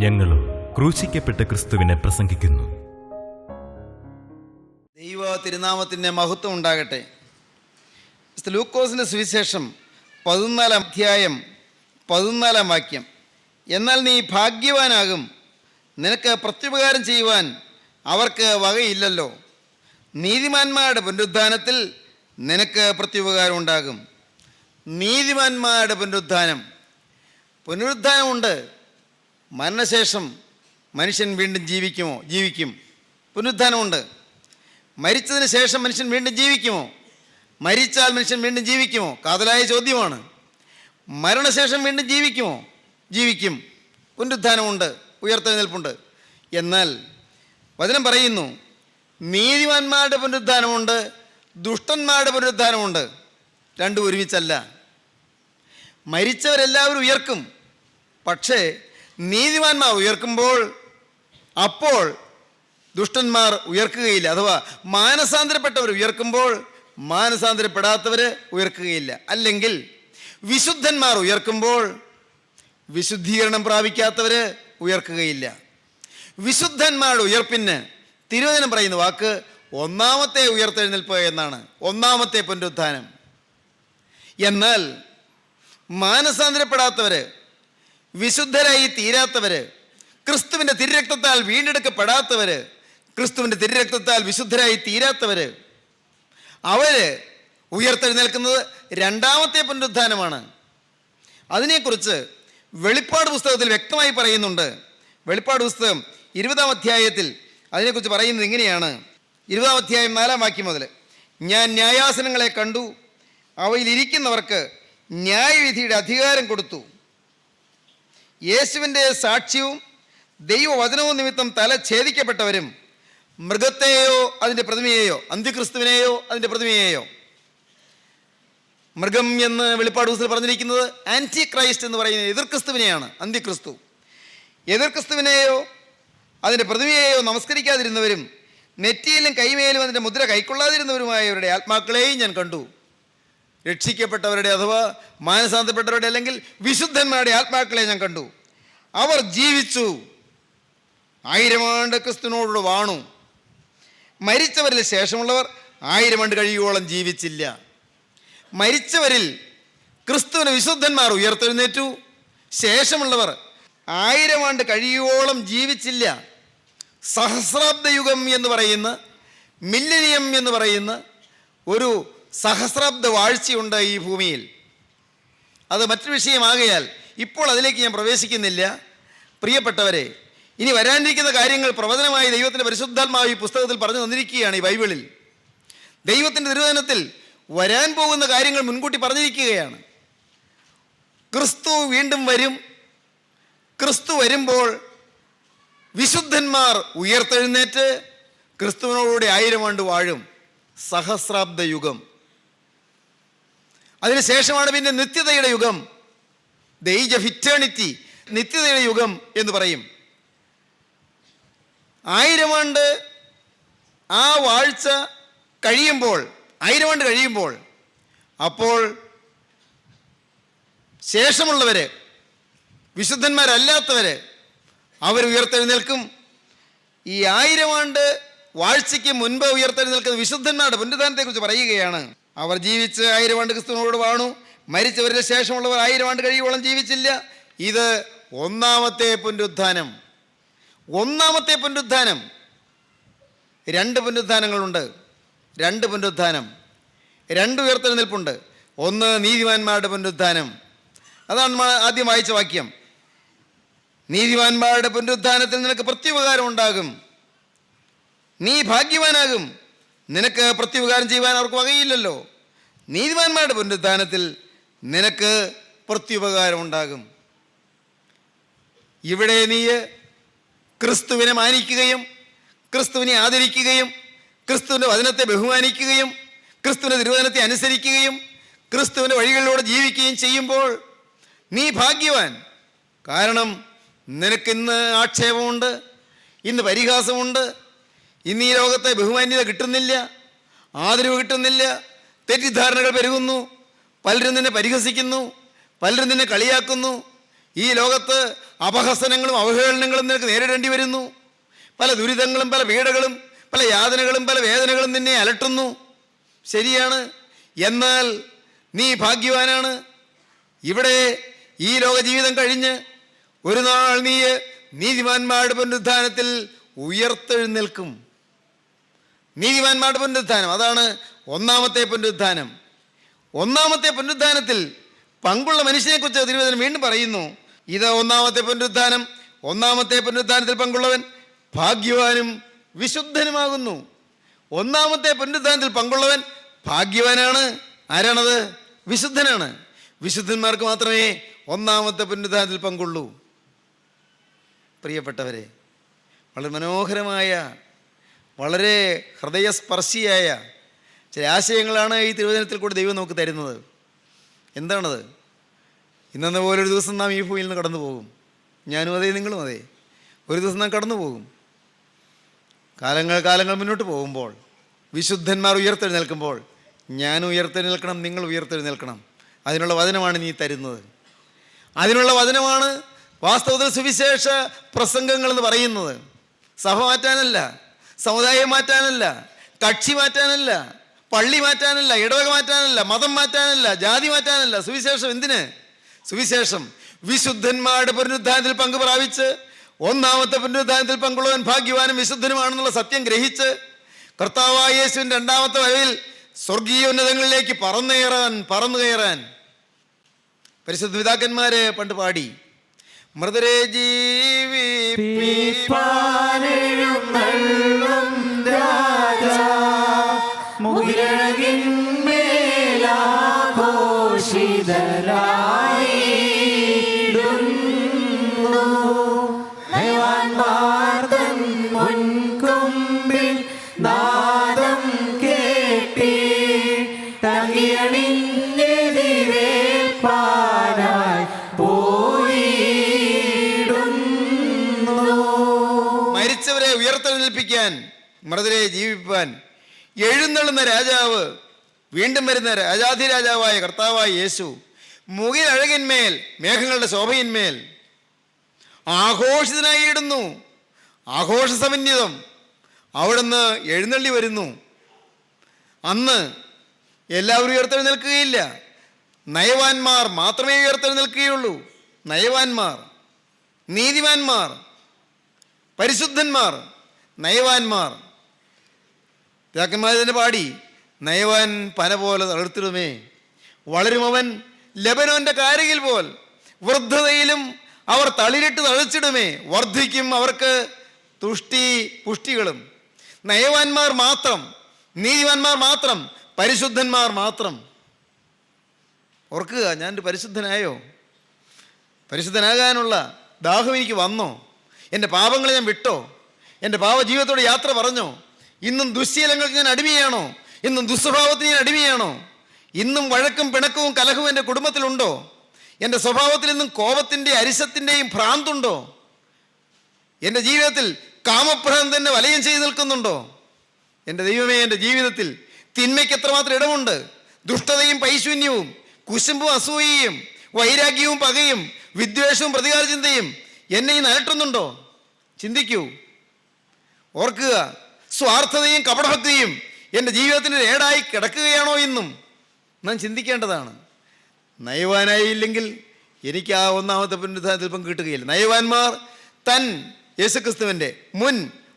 ഞങ്ങളും ക്രൂശിക്കപ്പെട്ട ക്രിസ്തുവിനെ പ്രസംഗിക്കുന്നു. ദൈവ തിരുനാമത്തിൻ്റെ മഹത്വം ഉണ്ടാകട്ടെ. ലൂക്കോസിൻ്റെ സുവിശേഷം 14 അധ്യായം 14 വാക്യം. എന്നാൽ നീ ഭാഗ്യവാനാകും, നിനക്ക് പ്രത്യുപകാരം ചെയ്യുവാൻ അവർക്ക് വകയില്ലല്ലോ. നീതിമാന്മാരുടെ പുനരുദ്ധാനത്തിൽ നിനക്ക് പ്രത്യുപകാരം ഉണ്ടാകും. നീതിമാന്മാരുടെ പുനരുദ്ധാനമുണ്ട്. മരണശേഷം മനുഷ്യൻ വീണ്ടും ജീവിക്കും. പുനരുദ്ധാനമുണ്ട്. മരിച്ചതിന് ശേഷം മനുഷ്യൻ വീണ്ടും ജീവിക്കുമോ? മരിച്ചാൽ മനുഷ്യൻ വീണ്ടും ജീവിക്കുമോ? കാതലായ ചോദ്യമാണ്. മരണശേഷം വീണ്ടും ജീവിക്കുമോ? ജീവിക്കും. പുനരുദ്ധാനമുണ്ട്, ഉയർത്തെഴുന്നേൽപ്പുണ്ട്. എന്നാൽ വചനം പറയുന്നു, നീതിമാന്മാരുടെ പുനരുദ്ധാനമുണ്ട്, ദുഷ്ടന്മാരുടെ പുനരുദ്ധാനമുണ്ട്. രണ്ടും ഒരുമിച്ചല്ല. മരിച്ചവരെല്ലാവരും ഉയർക്കും. പക്ഷേ നീതിമാന്മാർ ഉയർക്കുമ്പോൾ അപ്പോൾ ദുഷ്ടന്മാർ ഉയർക്കുകയില്ല. അഥവാ മാനസാന്തരപ്പെട്ടവർ ഉയർക്കുമ്പോൾ മാനസാന്തരപ്പെടാത്തവർ ഉയർക്കുകയില്ല. അല്ലെങ്കിൽ വിശുദ്ധന്മാർ ഉയർക്കുമ്പോൾ വിശുദ്ധീകരണം പ്രാപിക്കാത്തവർ ഉയർക്കുകയില്ല. വിശുദ്ധന്മാരുടെ ഉയർപ്പിന് തിരുവചനം പറയുന്ന വാക്ക് ഒന്നാമത്തെ ഉയർത്തെഴുന്നേൽപ്പ് എന്നാണ്, ഒന്നാമത്തെ പുനരുത്ഥാനം. എന്നാൽ മാനസാന്തരപ്പെടാത്തവർ, വിശുദ്ധരായി തീരാത്തവർ, ക്രിസ്തുവിൻ്റെ തിരുരക്തത്താൽ വീണ്ടെടുക്കപ്പെടാത്തവർ, ക്രിസ്തുവിൻ്റെ തിരുരക്തത്താൽ വിശുദ്ധരായി തീരാത്തവർ, അവർ ഉയർത്തെഴുന്നേൽക്കുന്നത് രണ്ടാമത്തെ പുനരുത്ഥാനമാണ്. അതിനെക്കുറിച്ച് വെളിപ്പാട് പുസ്തകത്തിൽ വ്യക്തമായി പറയുന്നുണ്ട്. വെളിപ്പാട് പുസ്തകം 20 അധ്യായത്തിൽ അതിനെക്കുറിച്ച് പറയുന്നത് ഇങ്ങനെയാണ്. 20 അധ്യായം 4 വാക്യം മുതൽ, ഞാൻ ന്യായാസനങ്ങളെ കണ്ടു, അവയിലിരിക്കുന്നവർക്ക് ന്യായവിധിയുടെ അധികാരം കൊടുത്തു. യേശുവിൻ്റെ സാക്ഷ്യവും ദൈവവചനവും നിമിത്തം തല ഛേദിക്കപ്പെട്ടവരും മൃഗത്തെയോ അതിൻ്റെ പ്രതിമയെയോ, അന്ത്യക്രിസ്തുവിനെയോ അതിൻ്റെ പ്രതിമയെയോ, മൃഗം എന്ന് വെളിപ്പാട് പുസ്തകത്തിൽ പറഞ്ഞിരിക്കുന്നത് ആൻറ്റി ക്രൈസ്റ്റ് എന്ന് പറയുന്ന എതിർക്രിസ്തുവിനെയാണ്. അന്ത്യക്രിസ്തു. എതിർക്രിസ്തുവിനെയോ അതിൻ്റെ പ്രതിമയെയോ നമസ്കരിക്കാതിരുന്നവരും നെറ്റിയിലും കൈമേലും അതിൻ്റെ മുദ്ര കൈക്കൊള്ളാതിരുന്നവരുമായവരുടെ ആത്മാക്കളെയും ഞാൻ കണ്ടു. രക്ഷിക്കപ്പെട്ടവരുടെ അഥവാ മാനസാന്തരപ്പെട്ടവരുടെ അല്ലെങ്കിൽ വിശുദ്ധന്മാരുടെ ആത്മാക്കളെ ഞാൻ കണ്ടു. അവർ ജീവിച്ചു, 1000 ആണ്ട് ക്രിസ്തുവിനോട് വാണു. മരിച്ചവരിൽ ശേഷമുള്ളവർ 1000 ആണ്ട് കഴിയുവോളം ജീവിച്ചില്ല. മരിച്ചവരിൽ ക്രിസ്തുവിന് വിശുദ്ധന്മാർ ഉയർത്തെഴുന്നേറ്റു. ശേഷമുള്ളവർ 1000 ആണ്ട് കഴിയുവോളം ജീവിച്ചില്ല. സഹസ്രാബ്ദയുഗം എന്ന് പറയുന്ന, മില്ലേനിയം എന്ന് പറയുന്ന ഒരു സഹസ്രാബ്ദ വാഴ്ചയുണ്ട് ഈ ഭൂമിയിൽ. അത് മറ്റൊരു വിഷയമാകയാൽ ഇപ്പോൾ അതിലേക്ക് ഞാൻ പ്രവേശിക്കുന്നില്ല. പ്രിയപ്പെട്ടവരെ, ഇനി വരാനിരിക്കുന്ന കാര്യങ്ങൾ പ്രവചനമായി ദൈവത്തിൻ്റെ പരിശുദ്ധാത്മാവ് ഈ പുസ്തകത്തിൽ പറഞ്ഞു തന്നിരിക്കുകയാണ്. ഈ ബൈബിളിൽ ദൈവത്തിൻ്റെ തിരുവചനത്തിൽ വരാൻ പോകുന്ന കാര്യങ്ങൾ മുൻകൂട്ടി പറഞ്ഞിരിക്കുകയാണ്. ക്രിസ്തു വീണ്ടും വരും. ക്രിസ്തു വരുമ്പോൾ വിശുദ്ധന്മാർ ഉയർത്തെഴുന്നേറ്റ് ക്രിസ്തുവിനോടുകൂടി 1000 ആണ്ട് വാഴും. സഹസ്രാബ്ദ യുഗം. അതിനുശേഷമാണ് പിന്നെ നിത്യതയുടെ യുഗം, ദ ഏജ് ഓഫ് ഇറ്റേണിറ്റി, നിത്യതയുടെ യുഗം എന്ന് പറയും. 1000 ആണ്ട് ആ വാഴ്ച കഴിയുമ്പോൾ, 1000 ആണ്ട് കഴിയുമ്പോൾ, അപ്പോൾ ശേഷമുള്ളവർ, വിശുദ്ധന്മാരല്ലാത്തവർ, അവർ ഉയർത്തെഴുന്നേൽക്കും. ഈ 1000 ആണ്ട് വാഴ്ചയ്ക്ക് മുൻപ് ഉയർത്തെഴുന്നേൽക്കുന്ന വിശുദ്ധന്മാരുടെ പുനരുദ്ധാനത്തെക്കുറിച്ച് പറയുകയാണ്. അവർ ജീവിച്ച് 1000 ആണ്ട് ക്രിസ്തുവിനോട് വാണു. മരിച്ചവരുടെ ശേഷമുള്ളവർ 1000 ആണ്ട് കഴിയുവോളം ജീവിച്ചില്ല. ഇത് ഒന്നാമത്തെ പുനരുദ്ധാനം. ഒന്നാമത്തെ പുനരുദ്ധാനം. 2 പുനരുദ്ധാനങ്ങളുണ്ട്. 2 പുനരുദ്ധാനം, 2 ഉയർത്തെഴുന്നേൽപ്പുണ്ട്. ഒന്ന് നീതിമാന്മാരുടെ പുനരുദ്ധാനം. അതാണ് ആദ്യം വായിച്ച വാക്യം. നീതിമാന്മാരുടെ പുനരുദ്ധാനത്തിൽ നിനക്ക് പ്രത്യുപകാരം ഉണ്ടാകും. നീ ഭാഗ്യവാനാകും, നിനക്ക് പ്രത്യുപകാരം ചെയ്യുവാൻ അവർക്ക് വകയില്ലല്ലോ. നീതിമാന്മാരുടെ പുനരുദ്ധാനത്തിൽ നിനക്ക് പ്രത്യുപകാരം ഉണ്ടാകും. ഇവിടെ നീ ക്രിസ്തുവിനെ മാനിക്കുകയും ക്രിസ്തുവിനെ ആദരിക്കുകയും ക്രിസ്തുവിൻ്റെ വചനത്തെ ബഹുമാനിക്കുകയും ക്രിസ്തുവിൻ്റെ തിരുവചനത്തെ അനുസരിക്കുകയും ക്രിസ്തുവിൻ്റെ വഴികളിലൂടെ ജീവിക്കുകയും ചെയ്യുമ്പോൾ നീ ഭാഗ്യവാൻ. കാരണം നിനക്കിന്ന് ആക്ഷേപമുണ്ട്, ഇന്ന് പരിഹാസമുണ്ട്, ഇന്ന് ഈ ലോകത്തെ ബഹുമാന്യത കിട്ടുന്നില്ല, ആദരവ് കിട്ടുന്നില്ല, തെറ്റിദ്ധാരണകൾ പെരുകുന്നു, പലരും നിന്നെ പരിഹസിക്കുന്നു, പലരും നിന്നെ കളിയാക്കുന്നു. ഈ ലോകത്ത് അപഹസനങ്ങളും അവഹേളനങ്ങളും നിനക്ക് നേരിടേണ്ടി വരുന്നു. പല ദുരിതങ്ങളും പല പീഡകളും പല യാതനകളും പല വേദനകളും നിന്നെ അലട്ടുന്നു. ശരിയാണ്, എന്നാൽ നീ ഭാഗ്യവാനാണ്. ഇവിടെ ഈ ലോക ജീവിതം കഴിഞ്ഞ് ഒരു നാൾ നീ നീതിമാന്മാരുടെ പുനരുത്ഥാനത്തിൽ ഉയർത്തെഴുന്നേൽക്കും. നീതിമാന്മാരുടെ പുനരുത്ഥാനം, അതാണ് ഒന്നാമത്തെ പുനരുത്ഥാനം. ഒന്നാമത്തെ പുനരുത്ഥാനത്തിൽ പങ്കുള്ള മനുഷ്യനെക്കുറിച്ച് തിരുവചനം വീണ്ടും പറയുന്നു. ഇത് ഒന്നാമത്തെ പുനരുത്ഥാനം. ഒന്നാമത്തെ പുനരുത്ഥാനത്തിൽ പങ്കുള്ളവൻ ഭാഗ്യവാനും വിശുദ്ധനുമാകുന്നു. ഒന്നാമത്തെ പുനരുത്ഥാനത്തിൽ പങ്കുള്ളവൻ ഭാഗ്യവാനാണ്. ആരാണത്? വിശുദ്ധനാണ്. വിശുദ്ധന്മാർക്ക് മാത്രമേ ഒന്നാമത്തെ പുനരുത്ഥാനത്തിൽ പങ്കുള്ളൂ. പ്രിയപ്പെട്ടവരെ, വളരെ മനോഹരമായ, വളരെ ഹൃദയസ്പർശിയായ ചില ആശയങ്ങളാണ് ഈ തിരുവചനത്തിൽ കൂടി ദൈവം നമുക്ക് തരുന്നത്. എന്താണത്? ഇന്നെന്ന പോലൊരു ദിവസം നാം ഈ ഭൂമിയിൽ നിന്ന് കടന്നു പോകും. ഞാനും അതെ, നിങ്ങളും അതെ. ഒരു ദിവസം നാം കടന്നു പോകും. കാലങ്ങൾ മുന്നോട്ട് പോകുമ്പോൾ, വിശുദ്ധന്മാർ ഉയർത്തെഴുന്നേൽക്കുമ്പോൾ, ഞാനും ഉയർത്തെഴുന്നേൽക്കണം, നിങ്ങൾ ഉയർത്തെഴുന്നേൽക്കണം. അതിനുള്ള വചനമാണ് നീ തരുന്നത്. അതിനുള്ള വചനമാണ് വാസ്തവത്തിൽ സുവിശേഷ പ്രസംഗങ്ങളെന്ന് പറയുന്നത്. സഭ മാറ്റാനല്ല, സമുദായം മാറ്റാനല്ല, കക്ഷി മാറ്റാനല്ല, പള്ളി മാറ്റാനല്ല, ഇടവക മാറ്റാനല്ല, മതം മാറ്റാനല്ല, ജാതി മാറ്റാനല്ല. സുവിശേഷം എന്തിന്? സുവിശേഷം വിശുദ്ധന്മാരുടെ പുനരുത്ഥാനത്തിൽ പങ്കു പ്രാപിച്ച് ഒന്നാമത്തെ പുനരുത്ഥാനത്തിൽ പങ്കുള്ളവൻ ഭാഗ്യവാനും വിശുദ്ധനുമാണെന്നുള്ള സത്യം ഗ്രഹിച്ച് കർത്താവായ യേശുവിൻ്റെ രണ്ടാമത്തെ വരവിൽ സ്വർഗീയ ഉന്നതങ്ങളിലേക്ക് പറന്നു കയറാൻ പരിശുദ്ധ പിതാക്കന്മാര് പണ്ട് പാടി. മൃതരെ മരിച്ചവരെ ഉയർത്തെഴുന്നേൽപ്പിക്കാൻ, മൃതരെ ജീവിപ്പാൻ എഴുന്നള്ളുന്ന രാജാവ്, വീണ്ടും വരുന്ന രാജാധിരാജാവായ കർത്താവായ യേശു മുകിലഴകിന്മേൽ, മേഘങ്ങളുടെ ശോഭയിന്മേൽ ആഘോഷിതനായി ഇടുന്നു. ആഘോഷസമന്വിതം അവിടുന്ന് എഴുന്നള്ളി വരുന്നു. അന്ന് എല്ലാവരും ഉയർത്തെഴുന്നേൽക്കുകയില്ല. നയവാന്മാർ മാത്രമേ ഉയർത്തെഴുന്നേൽക്കുകയുള്ളൂ. നയവാന്മാർ, നീതിമാന്മാർ, പരിശുദ്ധന്മാർ, നയവാന്മാർ. പിതാക്കന്മാർ തന്നെ പാടി, നയവാൻ പന പോലെ തളിർത്തിടുമേ, വളരുമവൻ ലെബനോന്റെ കാരകിൽ പോൽ, വൃദ്ധതയിലും അവർ തളിരിട്ട് തളിച്ചിടുമേ, വർദ്ധിക്കും അവർക്ക് പുഷ്ടികളും. നയവാന്മാർ മാത്രം, നീതിമാന്മാർ മാത്രം, പരിശുദ്ധന്മാർ മാത്രം. ഓർക്കുക, ഞാനൊരു പരിശുദ്ധനായോ? പരിശുദ്ധനാകാനുള്ള ദാഹം എനിക്ക് വന്നോ? എൻ്റെ പാപങ്ങളെ ഞാൻ വിട്ടോ? എൻ്റെ പാപജീവിതത്തോട് യാത്ര പറഞ്ഞോ? ഇന്നും ദുശ്ശീലങ്ങൾക്ക് ഞാൻ അടിമയാണോ? ഇന്നും ദുസ്വഭാവത്തിന് ഞാൻ അടിമയാണോ? ഇന്നും വഴക്കും പിണക്കവും കലഹവും എൻ്റെ കുടുംബത്തിലുണ്ടോ? എൻ്റെ സ്വഭാവത്തിൽ ഇന്നും കോപത്തിൻ്റെ അരിശത്തിൻ്റെയും ഭ്രാന്തുണ്ടോ? എൻ്റെ ജീവിതത്തിൽ കാമഭ്രാന്തൻ്റെ വലയം ചെയ്ത് നിൽക്കുന്നുണ്ടോ? എൻ്റെ ദൈവമേ, എൻ്റെ ജീവിതത്തിൽ തിന്മയ്ക്ക് എത്രമാത്രം ഇടമുണ്ട്? ദുഷ്ടതയും പൈശൂന്യവും കുശുമ്പും അസൂയയും വൈരാഗ്യവും പകയും വിദ്വേഷവും പ്രതികാര ചിന്തയും എന്നെ ഈ അലട്ടുന്നുണ്ടോ? ചിന്തിക്കൂ, ഓർക്കുക, സ്വാർത്ഥതയും കപടഭക്തിയും എൻ്റെ ജീവിതത്തിൻ്റെ ഏടായി കിടക്കുകയാണോ ഇന്നും? നാം ചിന്തിക്കേണ്ടതാണ്. നയവാനായില്ലെങ്കിൽ എനിക്ക് ആ ഒന്നാമത്തെ പുനരുത്ഥാനത്തിൽ പങ്ക് കിട്ടുകയില്ല. നയവാന്മാർ തൻ യേശുക്രിസ്തുവിൻ്റെ മുൻ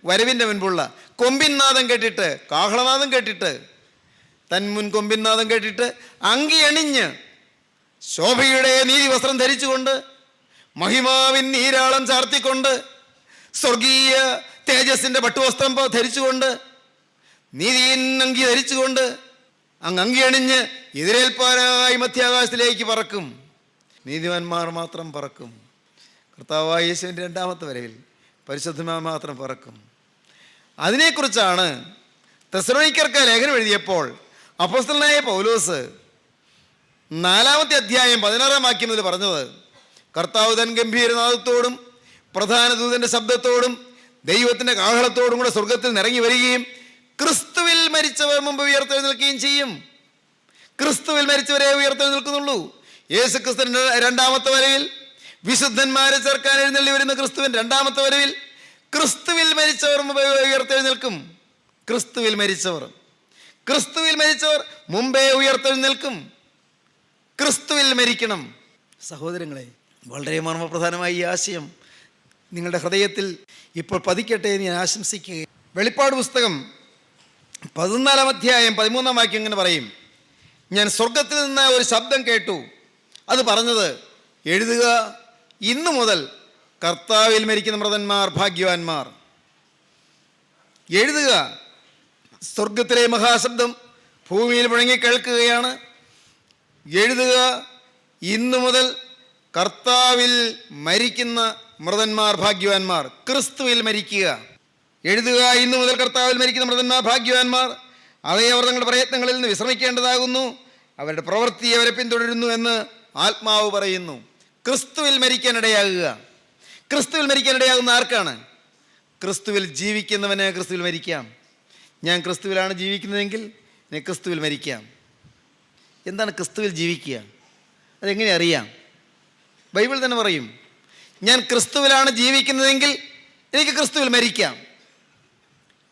വരവിൻ്റെ മുൻപുള്ള കൊമ്പിൻനാദം കേട്ടിട്ട്, കാഹളനാദം കേട്ടിട്ട്, തൻ മുൻ കൊമ്പിൻനാദം കേട്ടിട്ട് അങ്കി അണിഞ്ഞ് ശോഭയുടെ നീതി വസ്ത്രം ധരിച്ചുകൊണ്ട്, മഹിമാവിൻ നീരാളം ചാർത്തിക്കൊണ്ട്, സ്വർഗീയ തേജസ്സിൻ്റെ പട്ടുവസ്ത്രം ധരിച്ചുകൊണ്ട്, നീതിയിൻ അങ്കി ധരിച്ചുകൊണ്ട് അങ്കി അണിഞ്ഞ് എതിരേൽപ്പാനായി മധ്യാകാശത്തിലേക്ക് പറക്കും. നീതിമാന്മാർ മാത്രം പറക്കും. കർത്താവായ യേശുവിൻ്റെ രണ്ടാമത്തെ വരവിൽ പരിശുദ്ധന്മാർ മാത്രം പറക്കും. അതിനെക്കുറിച്ചാണ് തെസ്സലോനിക്കർക്ക് ലേഖനം എഴുതിയപ്പോൾ അപ്പോസ്തലനായ പൗലോസ് 4-ാമത്തെ അധ്യായം 16-ാം വാക്യം മുതൽ പറഞ്ഞത്. കർത്താവ് തൻ ഗംഭീരനാദത്തോടും പ്രധാന ദൂതൻ്റെ ശബ്ദത്തോടും ദൈവത്തിൻ്റെ കാഹളത്തോടും കൂടെ സ്വർഗത്തിൽ നിറങ്ങി വരികയും ക്രിസ്തുവിൽ മരിച്ചവർ മുമ്പ് ഉയർത്തെഴുന്നേൽക്കുകയും ചെയ്യും. ക്രിസ്തുവിൽ മരിച്ചവരെ ഉയർത്തെഴുന്നേൽക്കുന്നുള്ളൂ. യേശു ക്രിസ്തുവിൻ്റെ രണ്ടാമത്തെ വരവിൽ വിശുദ്ധന്മാരെ ചേർക്കാൻ എഴുന്നള്ളി വരുന്ന ക്രിസ്തുവിൻ രണ്ടാമത്തെ വരവിൽ ക്രിസ്തുവിൽ മരിച്ചവർ ഉയർത്തെഴുന്നേൽക്കും. ക്രിസ്തുവിൽ മരിച്ചവർ മുമ്പേ ഉയർത്തെഴുന്നേൽക്കും. ക്രിസ്തുവിൽ മരിക്കണം. സഹോദരങ്ങളെ, വളരെ മർമ്മപ്രധാനമായ ഈ ആശയം നിങ്ങളുടെ ഹൃദയത്തിൽ ഇപ്പോൾ പതിക്കട്ടെ എന്ന് ഞാൻ ആശംസിക്കുകയും. വെളിപ്പാട് പുസ്തകം 14 അധ്യായം 13 വാക്യം ഇങ്ങനെ പറയും: ഞാൻ സ്വർഗത്തിൽ നിന്ന് ഒരു ശബ്ദം കേട്ടു. അത് പറഞ്ഞത്, എഴുതുക, ഇന്നു മുതൽ കർത്താവിൽ മരിക്കുന്ന മൃതന്മാർ ഭാഗ്യവാന്മാർ. എഴുതുക. സ്വർഗത്തിലെ മഹാശബ്ദം ഭൂമിയിൽ മുഴങ്ങി കേൾക്കുകയാണ്. എഴുതുക, ഇന്നു മുതൽ കർത്താവിൽ മരിക്കുന്ന മൃതന്മാർ ഭാഗ്യവാന്മാർ. ക്രിസ്തുവിൽ മരിക്കുക. എഴുതുക, ഇന്നു മുതൽ കർത്താവിൽ മരിക്കുന്ന മൃതന്മാർ ഭാഗ്യവാന്മാർ. അതേ അവർ തങ്ങളുടെ പ്രയത്നങ്ങളിൽ നിന്ന് വിശ്രമിക്കേണ്ടതാകുന്നു. അവരുടെ പ്രവൃത്തി അവരെ പിന്തുടരുന്നു എന്ന് ആത്മാവ് പറയുന്നു. ക്രിസ്തുവിൽ മരിക്കാനിടയാകുക. ക്രിസ്തുവിൽ മരിക്കാനിടയാകുന്ന ആർക്കാണ്? ക്രിസ്തുവിൽ ജീവിക്കുന്നവന് ക്രിസ്തുവിൽ മരിക്കാം. ഞാൻ ക്രിസ്തുവിലാണ് ജീവിക്കുന്നതെങ്കിൽ എനിക്ക് ക്രിസ്തുവിൽ മരിക്കാം. എന്താണ് ക്രിസ്തുവിൽ ജീവിക്കുക? അതെങ്ങനെ അറിയാം? ബൈബിൾ തന്നെ പറയും, ഞാൻ ക്രിസ്തുവിലാണ് ജീവിക്കുന്നതെങ്കിൽ എനിക്ക് ക്രിസ്തുവിൽ മരിക്കാം.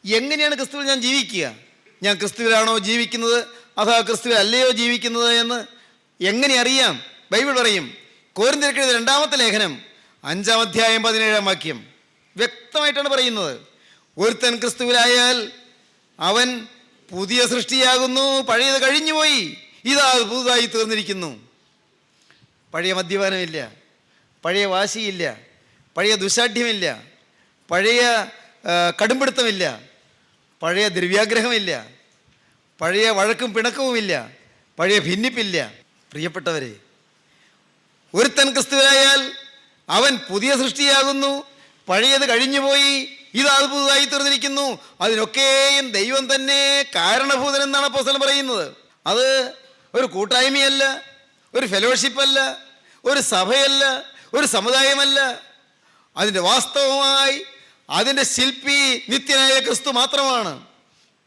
എങ്ങനെയാണ് ക്രിസ്തുവിൽ ഞാൻ ജീവിക്കുക? ഞാൻ ക്രിസ്തുവിലാണോ ജീവിക്കുന്നത് അഥവാ ക്രിസ്തുവിൽ അല്ലയോ ജീവിക്കുന്നത് എന്ന് എങ്ങനെ അറിയാം? ബൈബിൾ പറയും, കൊരിന്ത്യർക്ക് എഴുതിയ 2-ാമത്തെ ലേഖനം 5-ാം അധ്യായം 17-ാം വാക്യം വ്യക്തമായിട്ടാണ് പറയുന്നത്. ഒരുത്തൻ ക്രിസ്തുവിലായാൽ അവൻ പുതിയ സൃഷ്ടിയാകുന്നു, പഴയത് കഴിഞ്ഞുപോയി, ഇതാ പുതുതായി തീർന്നിരിക്കുന്നു. പഴയ മദ്യപാനമില്ല, പഴയ വാശിയില്ല, പഴയ ദുശാഠ്യമില്ല, പഴയ കടുംപിടുത്തമില്ല, പഴയ ദ്രവ്യാഗ്രഹമില്ല, പഴയ വഴക്കും പിണക്കവുമില്ല, പഴയ ഭിന്നിപ്പില്ല. പ്രിയപ്പെട്ടവരെ, ഒരുത്തൻ ക്രിസ്തുവിലായാൽ അവൻ പുതിയ സൃഷ്ടിയാകുന്നു, പഴയത് കഴിഞ്ഞുപോയി, ഇതാ പുതുതായി തീർന്നിരിക്കുന്നു. അതിനൊക്കെയും ദൈവം തന്നെ കാരണഭൂതൻ എന്നാണ് അപ്പോസ്തലൻ പറയുന്നത്. അത് ഒരു കൂട്ടായ്മയല്ല, ഒരു ഫെലോഷിപ്പല്ല, ഒരു സഭയല്ല, ഒരു സമുദായമല്ല. അതിൻ്റെ വാസ്തവമായി അതിൻ്റെ ശില്പി നിത്യനായ ക്രിസ്തു മാത്രമാണ്.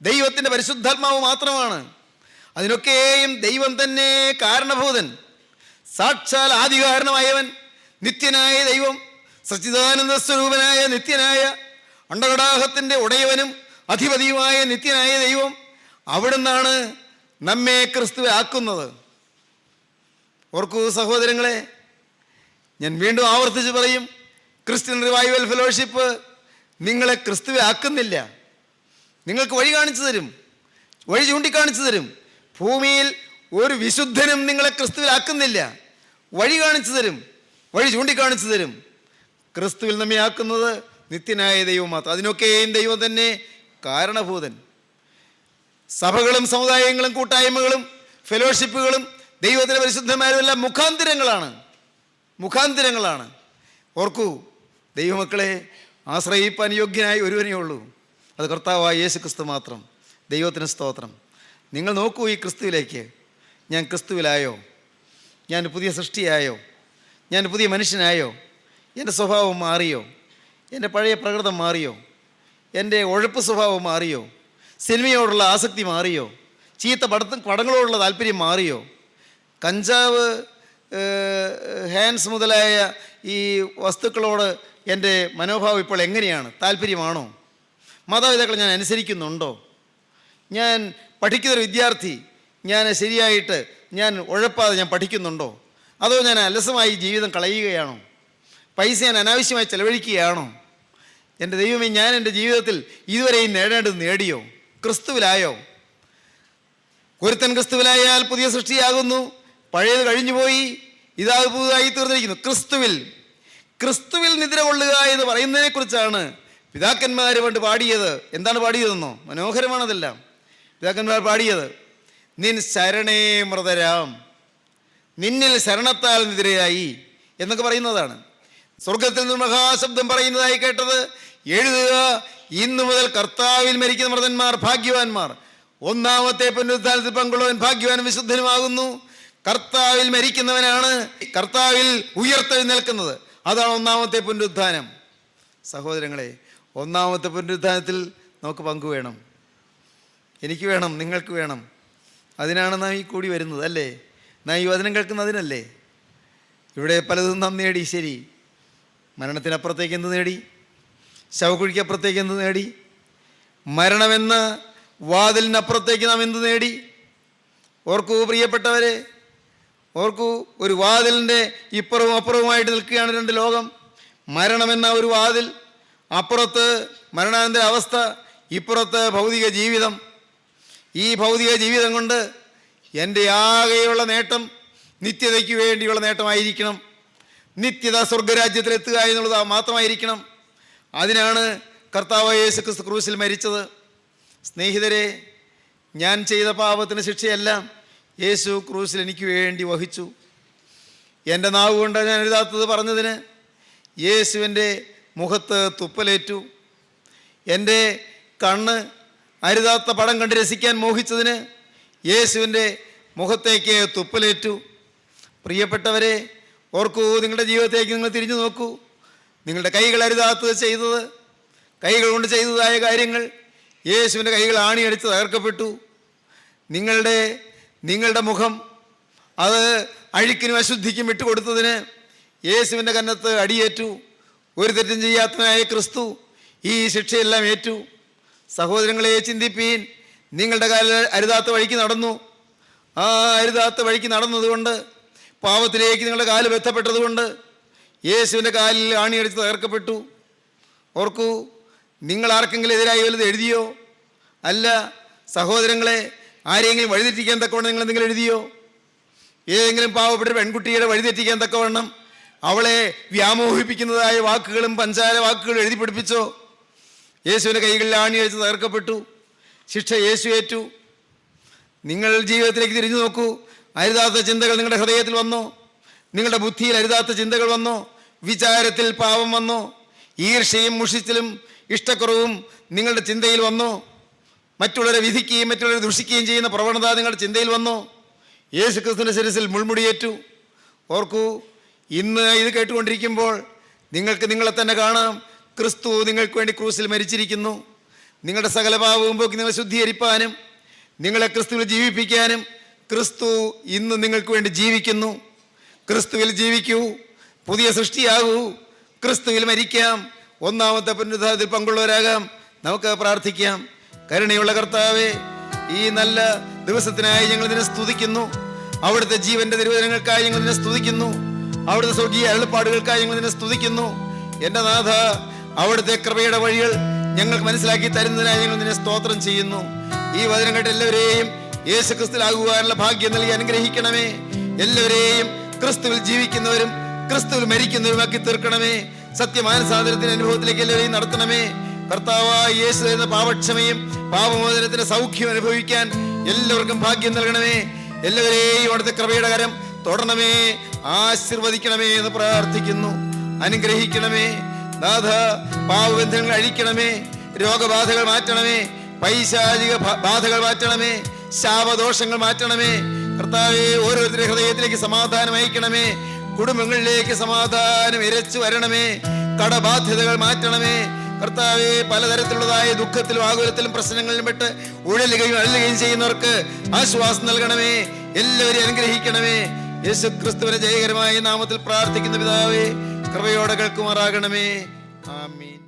ദൈവത്തിൻ്റെ പരിശുദ്ധാത്മാവ് മാത്രമാണ്. അതിനൊക്കെയും ദൈവം തന്നെ കാരണഭൂതൻ. സാക്ഷാൽ ആദികാരണമായവൻ, നിത്യനായ ദൈവം, സച്ചിദാനന്ദ സ്വരൂപനായ നിത്യനായ അണ്ടകടാഹത്തിൻ്റെ ഉടയവനും അധിപതിയുമായ നിത്യനായ ദൈവം, അവിടുന്നാണ് നമ്മെ ക്രിസ്തുവാക്കുന്നത്. ഓർക്കൂ സഹോദരങ്ങളെ, ഞാൻ വീണ്ടും ആവർത്തിച്ച് പറയും, ക്രിസ്ത്യൻ റിവൈവൽ ഫെലോഷിപ്പ് നിങ്ങളെ ക്രിസ്തുവാക്കുന്നില്ല. നിങ്ങൾക്ക് വഴി കാണിച്ചു തരും, വഴി ചൂണ്ടിക്കാണിച്ചു തരും. ഭൂമിയിൽ ഒരു വിശുദ്ധനും നിങ്ങളെ ക്രിസ്തുവിലാക്കുന്നില്ല. വഴി കാണിച്ചു തരും, വഴി ചൂണ്ടിക്കാണിച്ചു തരും. ക്രിസ്തുവിൽ നമ്മെ ആക്കുന്നത് നിത്യനായ ദൈവം മാത്രം. അതിനൊക്കെയും ദൈവം തന്നെ കാരണഭൂതൻ. സഭകളും സമുദായങ്ങളും കൂട്ടായ്മകളും ഫെലോഷിപ്പുകളും ദൈവത്തിൻ്റെ പരിശുദ്ധന്മാരും എല്ലാം മുഖാന്തിരങ്ങളാണ്. ഓർക്കൂ ദൈവമക്കളെ, ആശ്രയിപ്പാൻ യോഗ്യനായി ഒരുവനേ ഉള്ളൂ, അത് കർത്താവായ യേശു ക്രിസ്തു മാത്രം. ദൈവത്തിന് സ്തോത്രം. നിങ്ങൾ നോക്കൂ ഈ ക്രിസ്തുവിലേക്ക്. ഞാൻ ക്രിസ്തുവിലായോ? ഞാൻ പുതിയ സൃഷ്ടിയായോ? ഞാൻ പുതിയ മനുഷ്യനായോ? എൻ്റെ സ്വഭാവം മാറിയോ? എൻ്റെ പഴയ പ്രകൃതം മാറിയോ? എൻ്റെ ഉഴപ്പ് സ്വഭാവം മാറിയോ? സിനിമയോടുള്ള ആസക്തി മാറിയോ? ചീത്ത പടങ്ങളോടുള്ള താല്പര്യം മാറിയോ? കഞ്ചാവ്, ഹാൻഡ്സ് മുതലായ ഈ വസ്തുക്കളോട് എൻ്റെ മനോഭാവം ഇപ്പോൾ എങ്ങനെയാണ്? താല്പര്യമാണോ? മാതാപിതാക്കളെ ഞാൻ അനുസരിക്കുന്നുണ്ടോ? ഞാൻ പഠിക്കുന്നൊരു വിദ്യാർത്ഥി, ഞാൻ ശരിയായിട്ട് ഞാൻ ഉഴപ്പാതെ ഞാൻ പഠിക്കുന്നുണ്ടോ? അതോ ഞാൻ അലസമായി ജീവിതം കളയുകയാണോ? പൈസ ഞാൻ അനാവശ്യമായി ചെലവഴിക്കുകയാണോ? എൻ്റെ ദൈവമേ, ഞാൻ എൻ്റെ ജീവിതത്തിൽ ഇതുവരെയും നേടേണ്ടത് നേടിയോ? ക്രിസ്തുവിലായോ? ഒരുത്തൻ ക്രിസ്തുവിലായാൽ പുതിയ സൃഷ്ടിയാകുന്നു, പഴയത് കഴിഞ്ഞുപോയി, ഇതാ പുതുതായി തീർന്നിരിക്കുന്നു. ക്രിസ്തുവിൽ നിദ്ര കൊള്ളുക എന്ന് പറയുന്നതിനെക്കുറിച്ചാണ് പിതാക്കന്മാർ പണ്ട് പാടിയത്. എന്താണ് പാടിയതെന്നോ? മനോഹരമാണതെല്ലാം. പിതാക്കന്മാർ പാടിയത്, നിൻ ശരണേ മൃതരാം, നിന്നിൽ ശരണത്താൽ നിദ്രയായി എന്നൊക്കെ പറയുന്നതാണ്. സ്വർഗത്തിൽ നിന്ന് മഹാശബ്ദം പറയുന്നതായി കേട്ടത്, എഴുതുക, ഇന്നു മുതൽ കർത്താവിൽ മരിക്കുന്ന മൃതന്മാർ ഭാഗ്യവാന്മാർ. 1-ാമത്തെ പുനരുത്ഥാനത്തിൽ പങ്കുള്ളവൻ ഭാഗ്യവാനും വിശുദ്ധനുമാകുന്നു. കർത്താവിൽ മരിക്കുന്നവനാണ് കർത്താവിൽ ഉയർത്തെഴുന്നേൽക്കുന്നത്. അതാണ് 1-ാമത്തെ പുനരുത്ഥാനം. സഹോദരങ്ങളെ, 1-ാമത്തെ പുനരുത്ഥാനത്തിൽ നമുക്ക് പങ്കുവേണം. എനിക്ക് വേണം, നിങ്ങൾക്ക് വേണം. അതിനാണ് നാം ഈ കൂടി വരുന്നത്, അല്ലേ? നാം ഈ വചനം കേൾക്കുന്നത് അതിനല്ലേ? ഇവിടെ പലതും നാം നേടി, ശരി. മരണത്തിനപ്പുറത്തേക്ക് എന്ത് നേടി? ശവക്കുഴിക്കപ്പുറത്തേക്ക് എന്ത് നേടി? മരണമെന്ന വാതിലിനപ്പുറത്തേക്ക് നാം എന്ത് നേടി? ഓർക്കൂ പ്രിയപ്പെട്ടവരെ, ഓർക്കൂ, ഒരു വാതിലിൻ്റെ ഇപ്പുറവും അപ്പുറവുമായിട്ട് നിൽക്കുകയാണ് രണ്ട് ലോകം. മരണമെന്ന ഒരു വാതിൽ, അപ്പുറത്ത് മരണാനന്തര അവസ്ഥ, ഇപ്പുറത്ത് ഭൗതിക ജീവിതം. ഈ ഭൗതിക ജീവിതം കൊണ്ട് എൻ്റെ ആകെയുള്ള നേട്ടം നിത്യതയ്ക്ക് വേണ്ടിയുള്ള നേട്ടമായിരിക്കണം. നിത്യത സ്വർഗരാജ്യത്തിലെത്തുക എന്നുള്ളത് മാത്രമായിരിക്കണം. അതിനാണ് കർത്താവ് യേശു ക്രിസ്തു ക്രൂശിൽ മരിച്ചത്. സ്നേഹിതരെ, ഞാൻ ചെയ്ത പാപത്തിന് ശിക്ഷയെല്ലാം യേശു ക്രൂശിൽ എനിക്ക് വേണ്ടി വഹിച്ചു. എൻ്റെ നാവ് കൊണ്ട് ഞാൻ എഴുതാത്തത് പറഞ്ഞതിന് യേശുവിൻ്റെ മുഖത്ത് തുപ്പലേറ്റു. എൻ്റെ കണ്ണ് അരുതാത്ത പടം കണ്ട് രസിക്കാൻ മോഹിച്ചതിന് യേശുവിൻ്റെ മുഖത്തേക്ക് തുപ്പലേറ്റു. പ്രിയപ്പെട്ടവരെ, ഓർക്കൂ, നിങ്ങളുടെ ജീവിതത്തേക്ക് നിങ്ങൾ തിരിഞ്ഞു നോക്കൂ. നിങ്ങളുടെ കൈകൾ അരുതാത്തത് ചെയ്തത്, കൈകൾ കൊണ്ട് ചെയ്തതായ കാര്യങ്ങൾ യേശുവിൻ്റെ കൈകൾ ആണിയടിച്ച് തകർക്കപ്പെട്ടു. നിങ്ങളുടെ മുഖം അത് അഴുക്കിനും അശുദ്ധിക്കും വിട്ടുകൊടുത്തതിന് യേശുവിൻ്റെ കന്നത്ത് അടിയേറ്റു. ഒരു തെറ്റും ചെയ്യാത്തനായ ക്രിസ്തു ഈ ശിക്ഷയെല്ലാം ഏറ്റു. സഹോദരങ്ങളെ, ചിന്തിപ്പീൻ. നിങ്ങളുടെ കാലിൽ അരുതാത്ത വഴിക്ക് നടന്നു. ആ അരുതാത്ത വഴിക്ക് നടന്നതുകൊണ്ട്, പാപത്തിലേക്ക് നിങ്ങളുടെ കാല് ബന്ധപ്പെട്ടതുകൊണ്ട് യേശുവിൻ്റെ കാലിൽ ആണിയടിച്ച് തകർക്കപ്പെട്ടു. ഓർക്കൂ, നിങ്ങൾ ആർക്കെങ്കിലും എതിരായി വലുത് എഴുതിയോ? അല്ല. സഹോദരങ്ങളെ, ആരെങ്കിലും വഴിതെറ്റിക്കാൻ തക്കവണ്ണം നിങ്ങൾ എന്തെങ്കിലും എഴുതിയോ? ഏതെങ്കിലും പാവപ്പെട്ട പെൺകുട്ടിയുടെ വഴിതെറ്റിക്കാൻ തക്കവണ്ണം അവളെ വ്യാമോഹിപ്പിക്കുന്നതായ വാക്കുകളും പഞ്ചാര വാക്കുകളും എഴുതി പഠിപ്പിച്ചോ? യേശുവിൻ്റെ കൈകളിൽ ആണിയടിച്ച് തകർക്കപ്പെട്ടു. ശിക്ഷ യേശു ഏറ്റു. നിങ്ങൾ ജീവിതത്തിലേക്ക് തിരിഞ്ഞു നോക്കൂ. അരുതാത്ത ചിന്തകൾ നിങ്ങളുടെ ഹൃദയത്തിൽ വന്നോ? നിങ്ങളുടെ ബുദ്ധിയിൽ അരുതാത്ത ചിന്തകൾ വന്നോ? വിചാരത്തിൽ പാപം വന്നോ? ഈർഷ്യയും മുഷിച്ചിലും ഇഷ്ടക്കുറവും നിങ്ങളുടെ ചിന്തയിൽ വന്നോ? മറ്റുള്ളവരെ വിധിക്കുകയും മറ്റുള്ളവരെ ദുഷിക്കുകയും ചെയ്യുന്ന പ്രവണത നിങ്ങളുടെ ചിന്തയിൽ വന്നോ? യേശു ക്രിസ്തുവിൻ്റെ ശിരസിൽ മുൾമുടിയേറ്റു. ഓർക്കൂ, ഇന്ന് ഇത് കേട്ടുകൊണ്ടിരിക്കുമ്പോൾ നിങ്ങൾക്ക് നിങ്ങളെ തന്നെ കാണാം. ക്രിസ്തു നിങ്ങൾക്ക് വേണ്ടി ക്രൂസിൽ മരിച്ചിരിക്കുന്നു. നിങ്ങളുടെ സകല പാപവും പോക്കി നിങ്ങളെ ശുദ്ധീകരിപ്പാനും നിങ്ങളെ ക്രിസ്തുവിൽ ജീവിപ്പിക്കാനും ക്രിസ്തു ഇന്ന് നിങ്ങൾക്ക് വേണ്ടി ജീവിക്കുന്നു. ക്രിസ്തുവിൽ ജീവിക്കൂ, പുതിയ സൃഷ്ടിയാകൂ, ക്രിസ്തുവിൽ മരിക്കാം, ഒന്നാമത്തെ പുനരുദ്ധാനത്തിൽ പങ്കുള്ളവരാകാം. നമുക്ക് പ്രാർത്ഥിക്കാം. കരുണയുള്ള കർത്താവേ, ഈ നല്ല ദിവസത്തിനായി ഞങ്ങൾ നിന്നെ സ്തുതിക്കുന്നു. അവിടുത്തെ ജീവന്റെ തിരുവചനങ്ങൾക്കായി ഞങ്ങൾ നിന്നെ സ്തുതിക്കുന്നു. അവിടുത്തെ സ്വർഗീയ അരുളപ്പാടുകൾക്കായി ഞങ്ങൾ നിന്നെ സ്തുതിക്കുന്നു. എൻ്റെ നാഥ, അവിടുത്തെ കൃപയുടെ വഴികൾ ഞങ്ങൾക്ക് മനസ്സിലാക്കി തരുന്നതിനായി ഞങ്ങൾ നിന്നെ സ്തോത്രം ചെയ്യുന്നു. ഈ വചനം കേട്ട് എല്ലാവരെയും യേശു ക്രിസ്തുവിലാകുവാനുള്ള ഭാഗ്യം നൽകി അനുഗ്രഹിക്കണമേ. എല്ലാവരെയും ക്രിസ്തുവിൽ ജീവിക്കുന്നവരും ക്രിസ്തുവിൽ മരിക്കുന്നവരുമാക്കി തീർക്കണമേ. സത്യമാനസാന്തരത്തിന്റെ അനുഭവത്തിലേക്ക് എല്ലാവരെയും നടത്തണമേ. കർത്താവായ യേശു എന്ന പാപക്ഷമയും പാപമോചനത്തിന്റെ സൗഖ്യം അനുഭവിക്കാൻ എല്ലാവർക്കും ഭാഗ്യം നൽകണമേ. എല്ലാവരെയും അവിടുത്തെ കൃപയുടെ കരം തൊടണമേ, ആശീർവദിക്കണമേ എന്ന് പ്രാർത്ഥിക്കുന്നു. അനുഗ്രഹിക്കണമേ നാഥ. പാപബന്ധങ്ങൾ അഴിക്കണമേ, രോഗബാധകൾ മാറ്റണമേ, പൈശാചിക ബാധകൾ മാറ്റണമേ, ശാപദോഷങ്ങൾ മാറ്റണമേ. കർത്താവേ, ഓരോരുത്തരുടെ ഹൃദയത്തിലേക്ക് സമാധാനം അയക്കണമേ. കുടുംബങ്ങളിലേക്ക് സമാധാനം ഇരച്ചു വരണമേ. കടബാധ്യതകൾ മാറ്റണമേ. കർത്താവേ, പലതരത്തിലുള്ളതായ ദുഃഖത്തിലും ആകുലത്തിലും പ്രശ്നങ്ങളിലും പെട്ട് ഉഴലുകയും അഴലുകയും ചെയ്യുന്നവർക്ക് ആശ്വാസം നൽകണമേ. എല്ലാവരെയും അനുഗ്രഹിക്കണമേ. യേശു ക്രിസ്തുവിന്റെ ജയകരമായ നാമത്തിൽ പ്രാർത്ഥിക്കുന്ന പിതാവേ, കൃപയോടെ കേൾക്കുമാറാകണമേ. ആമീൻ.